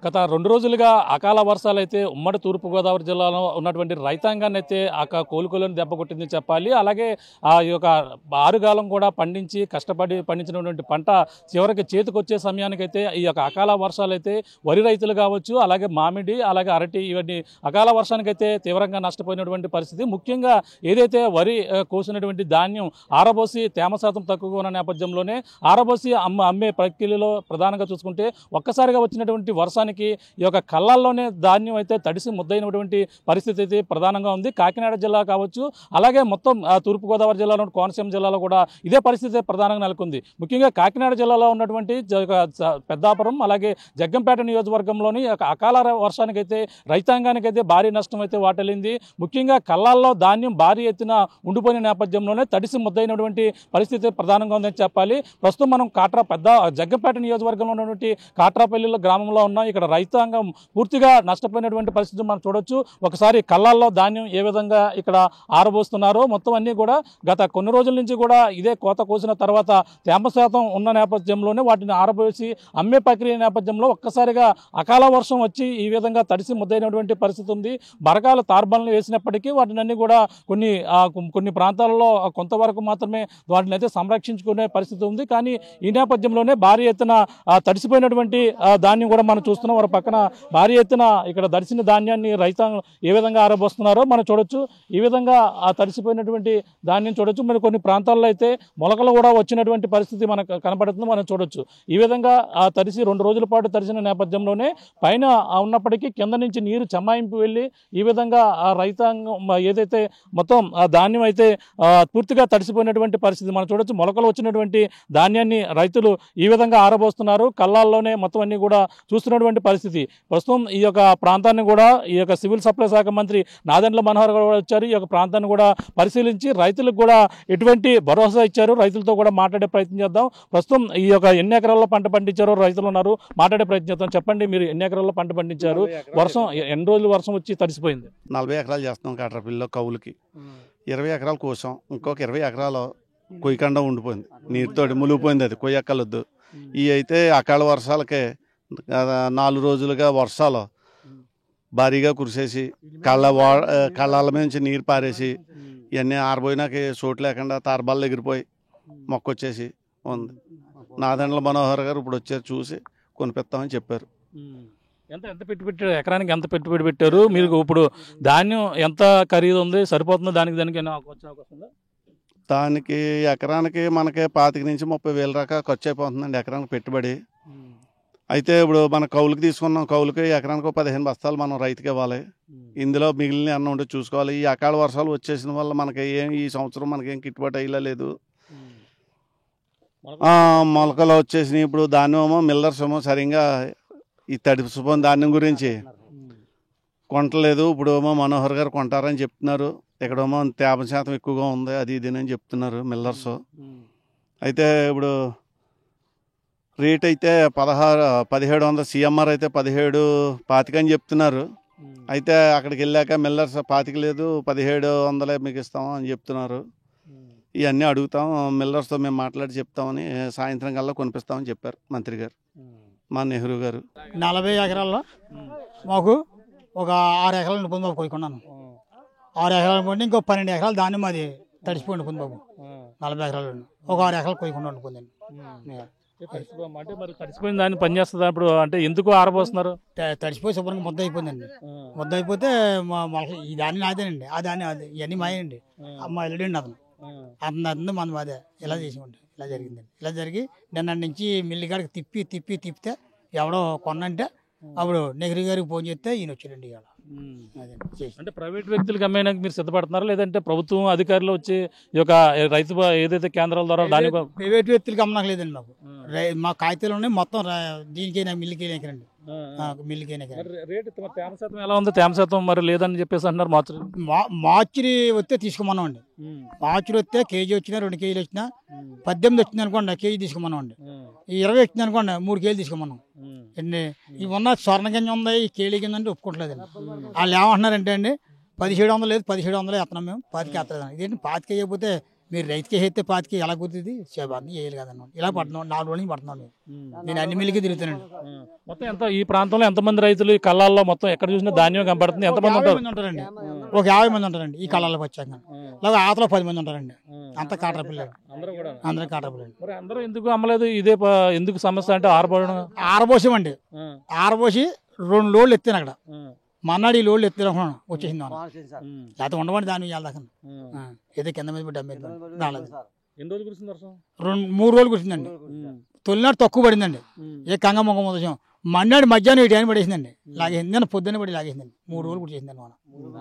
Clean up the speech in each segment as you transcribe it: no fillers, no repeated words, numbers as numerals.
గత 2 రోజులుగా అకాల వర్షాలైతే ఉమ్మడి తూర్పుగోదావరి జిల్లాలో ఉన్నటువంటి రైతాంగాన్ని అయితే కోలుకోలేని దెబ్బ కొట్టిందని చెప్పాలి. అలాగే ఈ యొక్క ఆరుగాలం కూడా పండించి కష్టపడి పండించినటువంటి పంట చివరికి చేతికొచ్చే సమయానికైతే ఈ యొక్క అకాల వర్షాలైతే వరి రైతులు కావచ్చు, అలాగే మామిడి, అలాగే అరటి ఇవన్నీ అకాల వర్షానికైతే తీవ్రంగా నష్టపోయినటువంటి పరిస్థితి. ముఖ్యంగా ఏదైతే వరి కోసినటువంటి ధాన్యం ఆరబోసి తేమ శాతం తక్కువగా ఉన్న నేపథ్యంలోనే ఆరబోసి అమ్మే ప్రక్రియలో ప్రధానంగా చూసుకుంటే ఒక్కసారిగా వచ్చినటువంటి వర్షానికి ఈ యొక్క కళ్ళల్లోనే ధాన్యం అయితే తడిసి ముద్దైనటువంటి పరిస్థితి అయితే ప్రధానంగా ఉంది. కాకినాడ జిల్లా కావచ్చు, అలాగే మొత్తం తూర్పుగోదావరి జిల్లాలో కోనసీమ జిల్లాలో కూడా ఇదే పరిస్థితి ప్రధానంగా నెలకొంది. ముఖ్యంగా కాకినాడ జిల్లాలో ఉన్నటువంటి పెద్దాపురం, అలాగే జగ్గంపేట నియోజకవర్గంలోని అకాల వర్షానికైతే రైతాంగానికైతే భారీ నష్టం అయితే వాటిల్లింది. ముఖ్యంగా కళ్ళాల్లో ధాన్యం భారీ ఎత్తున ఉండిపోయిన నేపథ్యంలోనే తడిసి ముద్దైనటువంటి పరిస్థితి ప్రధానంగా ఉందని చెప్పాలి. ప్రస్తుతం మనం జగ్గంపేట నియోజకవర్గంలో ఉన్నటువంటి కాట్రాపల్లిలో గ్రామంలో ఉన్నాం. ఇక్కడ రైతాంగం పూర్తిగా నష్టపోయినటువంటి పరిస్థితి మనం చూడొచ్చు. ఒకసారి కళ్ళాల్లో ధాన్యం ఏ విధంగా ఇక్కడ ఆరబోస్తున్నారో మొత్తం అన్నీ కూడా గత కొన్ని రోజుల నుంచి కూడా ఇదే కోత కోసిన తర్వాత తేమ శాతం ఉన్న నేపథ్యంలోనే వాటిని ఆరబోసి అమ్మే ప్రక్రియ నేపథ్యంలో ఒక్కసారిగా అకాల వర్షం వచ్చి ఈ విధంగా తడిసి ముద్దైనటువంటి పరిస్థితి ఉంది. బరకాల తార్బాలను వేసినప్పటికీ వాటిని అన్ని కూడా కొన్ని ప్రాంతాలలో కొంతవరకు మాత్రమే వాటిని అయితే సంరక్షించుకునే పరిస్థితి ఉంది. కానీ ఈ నేపథ్యంలోనే భారీ ఎత్తున తడిసిపోయినటువంటి ధాన్యం కూడా మనం చూస్తున్నాం. వారి పక్కన భారీ ఎత్తున ఇక్కడ తడిసిన ధాన్యాన్ని రైతాంగం ఏ విధంగా ఆరబోస్తున్నారో మనం చూడొచ్చు. ఈ విధంగా తడిసిపోయినటువంటి ధాన్యం చూడొచ్చు. మరి కొన్ని ప్రాంతాల్లో అయితే మొలకలు కూడా వచ్చినటువంటి పరిస్థితి మనకు కనపడుతుంది, మనం చూడొచ్చు. ఈ విధంగా తడిసి 2 రోజుల పాటు తడిసిన నేపథ్యంలోనే పైన ఉన్నప్పటికీ కింద నుంచి నీరు చెమ్మాయింపు వెళ్ళి ఈ విధంగా రైతాంగం ఏదైతే మొత్తం ధాన్యం అయితే పూర్తిగా తడిసిపోయినటువంటి పరిస్థితి మనం చూడొచ్చు. మొలకలు వచ్చినటువంటి ధాన్యాన్ని రైతులు ఈ విధంగా ఆరబోస్తున్నారు. కళ్ళాల్లోనే మొత్తం అన్ని కూడా చూస్తున్నటువంటి పరిస్థితి. ప్రస్తుతం ఈ యొక్క ప్రాంతాన్ని కూడా ఈ యొక్క సివిల్ సప్లై శాఖ మంత్రి నాదెండ్ల మనోహర్ కూడా వచ్చారు. ఈ యొక్క ప్రాంతాన్ని కూడా పరిశీలించి రైతులకు కూడా ఎటువంటి భరోసా ఇచ్చారు. రైతులతో కూడా మాట్లాడే ప్రయత్నం చేద్దాం. ప్రస్తుతం ఈ యొక్క ఎన్ని ఎకరాల్లో పంట పండించారో రైతులు ఉన్నారు, మాట్లాడే ప్రయత్నం చేద్దాం. చెప్పండి, మీరు ఎన్ని ఎకరాల్లో పంట పండించారు? వర్షం ఎన్ని రోజులు వర్షం వచ్చి తడిసిపోయింది? 40 ఎకరాలు చేస్తున్నాం కాట్రపల్లిలో కౌలుకి. 20 ఎకరాల కోసం ఇంకొక 20 ఎకరాలు కొయ్యకుండా ఉండిపోయింది, నీరుతోటి మునిగిపోయింది. అది కొయ్యక్కలొద్దు. ఇవి అయితే అకాల వర్షాలకే 4 రోజులుగా వర్షాలు భారీగా కురిసేసి కళ్ళాల నుంచి నీరు పారేసి ఇవన్నీ ఆరబోయినాక చోటు లేకుండా తార్బాలు ఎగిరిపోయి మొక్కొచ్చేసి ఉంది. నాదెండ్ల మనోహర్ గారు ఇప్పుడు వచ్చారు, చూసి కొనిపిస్తామని చెప్పారు. ఎంత పెట్టుబడి, ఎకరానికి ఎంత పెట్టుబడి పెట్టారు మీరు? ఇప్పుడు ధాన్యం ఎంత ఖరీదు ఉంది, సరిపోతుందో దానికి వచ్చే అవకాశం ఉందా? దానికి ఎకరానికి మనకి 25 నుంచి 30 వేల దాకా ఖర్చు అయిపోతుందండి ఎకరానికి పెట్టుబడి. అయితే ఇప్పుడు మన కౌలుకి తీసుకున్నాం, కౌలుకి ఎకరానికి 15 బస్తాలు మనం రైతుకి ఇవ్వాలి. ఇందులో మిగిలిన అన్న ఉంటే చూసుకోవాలి. ఈ అకాల వర్షాలు వచ్చేసిన వల్ల మనకి ఈ సంవత్సరం మనకేం గిట్టుబాటు అయ్యేలా లేదు. మొలకలు వచ్చేసినాయి. ఇప్పుడు ధాన్యం ఏమో మిల్లర్స్ ఏమో సరిగ్గా ఈ తడిసిపోయిన ధాన్యం గురించి కొంటలేదు. ఇప్పుడు ఏమో మనోహర్ గారు కొంటారని చెప్తున్నారు. ఇక్కడేమో తేమ శాతం ఎక్కువగా ఉంది, అది ఇదేనని చెప్తున్నారు మిల్లర్స్. అయితే ఇప్పుడు రేట్ అయితే 1700, సిఎంఆర్ అయితే 17.25 అని చెప్తున్నారు. అయితే అక్కడికి వెళ్ళాక మిల్లర్స్ 25 లేదు, 1700 మీకు ఇస్తాము అని చెప్తున్నారు. ఇవన్నీ అడుగుతాం, మిల్లర్స్తో మేము మాట్లాడి చెప్తామని సాయంత్రం కల్లా కొనిపిస్తామని చెప్పారు మంత్రి గారు, మా నెహ్రూ గారు. 40 ఎకరాల్లో మాకు ఒక 6 ఎకరాలు ఉండిపోయింది బాబు, కొనుక్కున్నాను. 6 ఎకరాలు ఉండి ఇంకో 12 ఎకరాలు దాన్ని మాది తడిసిపోయి ఉండిపోయింది బాబు. 40 ఎకరాలు ఒక 6 ఎకరాలు కొనుక్కుండా ఉండిపోయింది. అంటే మరి తడిసిపోయిన దాన్ని పనిచేస్తుంది అప్పుడు, అంటే ఎందుకు ఆరబోస్తున్నారు? తడిసిపోయి శుభ్రంగా ముద్ద అయిపోయిందండి. ముద్ద అయిపోతే ఈ దాన్ని నాదేనండి, ఆ దాన్ని అది ఇవన్నీ మాయండి. అమ్మ వెళ్ళడండి అతను మన మాదే ఇలా చేసేవాడి. ఇలా జరిగిందండి. ఇలా జరిగి నిన్న నుంచి మిల్లిగాడికి తిప్పితే ఎవడో కొన్నంటే అప్పుడు నెహ్రూ గారికి ఫోన్ చేస్తే ఈయన వచ్చాడండి. ఇవాళ అంటే ప్రైవేట్ వ్యక్తులకు అమ్మేయడానికి మీరు సిద్ధపడుతున్నారా, లేదంటే ప్రభుత్వం అధికారులు వచ్చి ఈ యొక్క రైతు ఏదైతే కేంద్రాల ద్వారా దాని ప్రైవేట్ వ్యక్తులకి అమ్మడానికి లేదండి. మా కాగితాలు ఉన్నాయి మొత్తం. దీనికైనా మిల్లుకైనా మిల్లుకైనా రేటు తేమ శాతం ఎలా ఉంది? తేమ శాతం మరి లేదని చెప్పేసి అంటున్నారు. మార్చిరి వస్తే తీసుకోమన్నామండి. మార్చిరి వస్తే కేజీ వచ్చినా 2 కేజీలు వచ్చినా 18 వచ్చింది అనుకోండి కేజీ తీసుకోమన్నామండి. 20 వచ్చింది అనుకోండి 3 కేజీలు తీసుకోమన్నాం. ఇవి ఉన్న స్వర్ణగంజ ఉంది, ఈ కేళీ కింద అంటే ఒప్పుకోవట్లేదండి. వాళ్ళు ఏమంటున్నారంటే అండి 1700 లేదు 1700 ఎత్తనాం మేము, 25 ఎత్తలేదు. ఇదేంటి 25 అయిపోతే మీరు రైతుకి వేస్తే పాతికి ఎలా కుదురుతుంది చేపని వేయాలి కదన్నమాట. ఇలా పడుతున్నాం 4 రోజుల నుంచి పడుతున్నాం నేను అన్ని మిల్లికి తిరుగుతానండి. మొత్తం ఎంత ఈ ప్రాంతంలో ఎంతమంది రైతులు ఈ కళ్ళాల్లో మొత్తం ఎక్కడ చూసినా ధాన్యం కనబడుతుంది? ఎంతమంది ఉంటారు? ఉంటారండి, ఒక 50 మంది ఉంటారండి ఈ కళ్ళాలకు వచ్చాక. అలాగే ఆతలో 10 మంది ఉంటారండి. అంత కాటర పిల్లలు, అందరూ కాటర పిల్లలు. మరి అందరూ ఎందుకు అమ్మలేదు? ఇదే ఎందుకు సమస్య అంటే ఆరబోసామండి. ఆరబోసి 2 లోడ్లు ఎత్తాను అక్కడ. మన్నాడు ఈ లోడ్లు ఎత్తుకున్నాను వచ్చేసింది. లేకపోతే ఉండమండి దాన్ని వెళ్దాక ఏదో కింద మీద పడి అమ్మేది రాలేదు. 3 రోజులు కూర్చుందండి. తొలినాడు తక్కువ పడిందండి. ఏ కంగ మొక్క మొదటి మన్నాడు మధ్యాహ్నం 7 టైం పడేసిందండి. లాగేసింది నేను పొద్దున్నే పడి లాగేసిందండి. 3 రోజులు కూర్చేసిందండి మనం.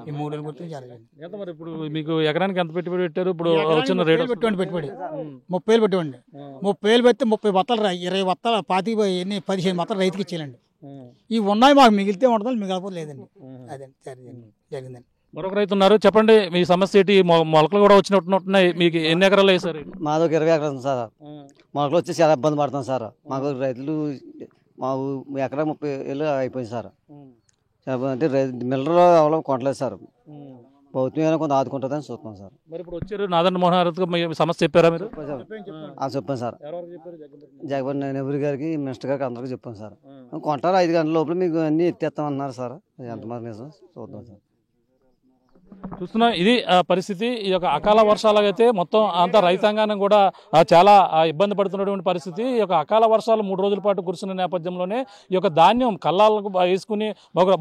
ఈ 3 రోజులు కూర్చొని జరగలేదు. మరి ఇప్పుడు మీకు ఎకరానికి ఎంత పెట్టుబడి పెట్టారు? ఇప్పుడు వచ్చిన రేటు పెట్టుకోండి, పెట్టుబడి 30,000 పెట్టండి. 30,000 పెడితే 30 బత్తలు 20 బత్తలు 15 బత్తలు రైతుకి ఇచ్చేయాలండి. ఈ ఉన్నాయి మాకు మిగిలితే ఉంటుంది, మిగలపోతే లేదండి. అదే జరిగిందండి. మరొక రైతు ఉన్నారు, చెప్పండి మీ సమస్య ఏంటి? మొలకలు కూడా వచ్చినట్టున్నాయి. మీకు ఎన్ని ఎకరాలు వేసారు? మాది ఒక 20 ఎకరాలు సార్. మొలకలు వచ్చి చాలా ఇబ్బంది పడుతున్నాం సార్. మాకు రైతులు ఎకరా 30,000 అయిపోయింది సార్. అంటే మిల్లర్లో ఎవరో కొనలేదు సార్. ప్రభుత్వం ఏమైనా కొంత ఆదుకుంటుందని చూస్తున్నాం సార్. మరి ఇప్పుడు వచ్చారు నాదన్ మోహన్ గారికి మీ సమస్య చెప్పారా మీరు? చెప్పాను సార్. జగన్ నెహ్రూ గారికి, మినిస్టర్ గారికి అందరికీ చెప్పాను సార్. కొంటారు 5 గంటల లోపల మీకు అన్ని ఎత్తేస్తాం అన్నారు సార్. ఎంతమంది నిజం చూద్దాం సార్. చూస్తున్నాం ఇది పరిస్థితి. ఈ యొక్క అకాల వర్షాలకైతే మొత్తం అంతా రైతాంగాన్ని కూడా చాలా ఇబ్బంది పడుతున్నటువంటి పరిస్థితి. ఈ యొక్క అకాల వర్షాలు 3 రోజుల పాటు కురిసిన నేపథ్యంలోనే ఈ యొక్క ధాన్యం కళ్ళాలకు వేసుకుని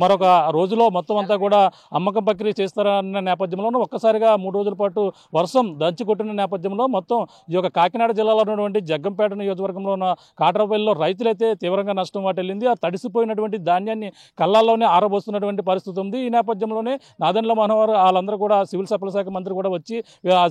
మరొక రోజులో మొత్తం అంతా కూడా అమ్మకం ప్రక్రియ చేస్తారన్న నేపథ్యంలోనూ ఒక్కసారిగా 3 రోజుల పాటు వర్షం దంచి కొట్టిన నేపథ్యంలో మొత్తం ఈ యొక్క కాకినాడ జిల్లాలో ఉన్నటువంటి జగ్గంపేట నియోజకవర్గంలో ఉన్న కాట్రపల్లిలో రైతులైతే తీవ్రంగా నష్టం వాటిల్లింది. ఆ తడిసిపోయినటువంటి ధాన్యాన్ని కళ్ళాల్లోనే ఆరబోస్తున్నటువంటి పరిస్థితి ఉంది. ఈ నేపథ్యంలోనే నాదెండ్ల మనోహర్ వాళ్ళందరూ కూడా సివిల్ సప్లై శాఖ మంత్రి కూడా వచ్చి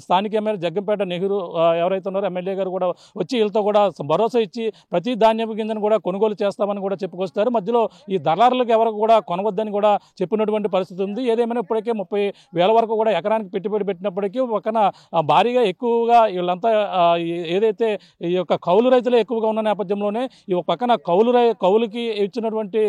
స్థానిక ఎమ్మెల్యే జగ్గంపేట నెహ్రూ ఎవరైతే ఉన్నారో ఎమ్మెల్యే గారు కూడా వచ్చి వీళ్ళతో కూడా భరోసా ఇచ్చి ప్రతి ధాన్యపు గింజను కూడా కొనుగోలు చేస్తామని కూడా చెప్పుకొస్తారు. మధ్యలో ఈ దళారులకు ఎవరికి కూడా కొనవద్దని కూడా చెప్పినటువంటి పరిస్థితి ఉంది. ఏదేమైనా ఇప్పటికే 30,000 వరకు కూడా ఎకరానికి పెట్టుబడి పెట్టినప్పటికీ పక్కన భారీగా ఎక్కువగా వీళ్ళంతా ఏదైతే ఈ యొక్క కౌలు రైతులే ఎక్కువగా ఉన్న నేపథ్యంలోనే ఈ పక్కన కౌలుకి ఇచ్చినటువంటి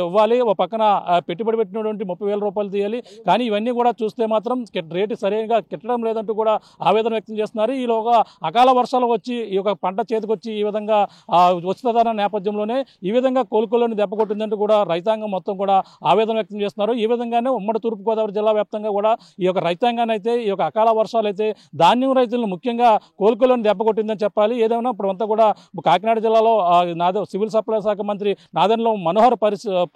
ఇవ్వాలి, ఒక పక్కన పెట్టుబడి పెట్టినటువంటి 30,000 రూపాయలు తీయాలి. కానీ ఇవన్నీ కూడా చూస్తే మాత్రం రేటు సరిగా కిట్టడం లేదంటూ కూడా ఆవేదన వ్యక్తం చేస్తున్నారు. ఈలోగా అకాల వర్షాలు వచ్చి ఈ యొక్క పంట చేతికొచ్చి ఈ విధంగా వస్తుందన్న నేపథ్యంలోనే ఈ విధంగా కోలుకోలేని దెబ్బ కొట్టిందంటూ కూడా రైతాంగం మొత్తం కూడా ఆవేదన వ్యక్తం చేస్తున్నారు. ఈ విధంగానే ఉమ్మడి తూర్పుగోదావరి జిల్లా వ్యాప్తంగా కూడా ఈ యొక్క రైతాంగాన్ని అయితే ఈ యొక్క అకాల వర్షాలు అయితే ధాన్యం రైతులను ముఖ్యంగా కోలుకోలేని దెబ్బ కొట్టిందని చెప్పాలి. ఏదైనా ఇప్పుడు అంతా కూడా కాకినాడ జిల్లాలో సివిల్ సప్లై శాఖ మంత్రి నాదెండ్ల మనోహర్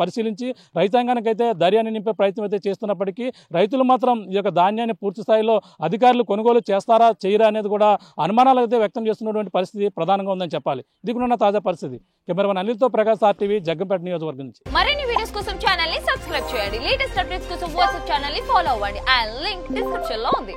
పరిశీలించి రైతాంగానికి అయితే ధైర్యాన్ని నింపే ప్రయత్నం అయితే చేస్తున్నప్పటికీ రైతులు మాత్రం ఈ యొక్క ధాన్యాన్ని పూర్తి స్థాయిలో అధికారులు కొనుగోలు చేస్తారా చేయరా అనేది కూడా అనుమానాలు అయితే వ్యక్తం చేస్తున్నటువంటి పరిస్థితి ప్రధానంగా ఉందని చెప్పాలి. ఇది కూడా తాజా పరిస్థితి. కెమెరామెన్ అనిల్తో ప్రకాష్, RTV, జగ్గంపేట నియోజకవర్గం నుంచి. మరిన్ని వీడియోస్ కోసం ఛానల్ ని సబ్స్క్రైబ్ చేయండి. లేటెస్ట్ అప్డేట్స్ కోసం వాట్సాప్ ఛానల్ ని ఫాలో అవ్వండి. ఆ లింక్ డిస్క్రిప్షన్ లో ఉంది.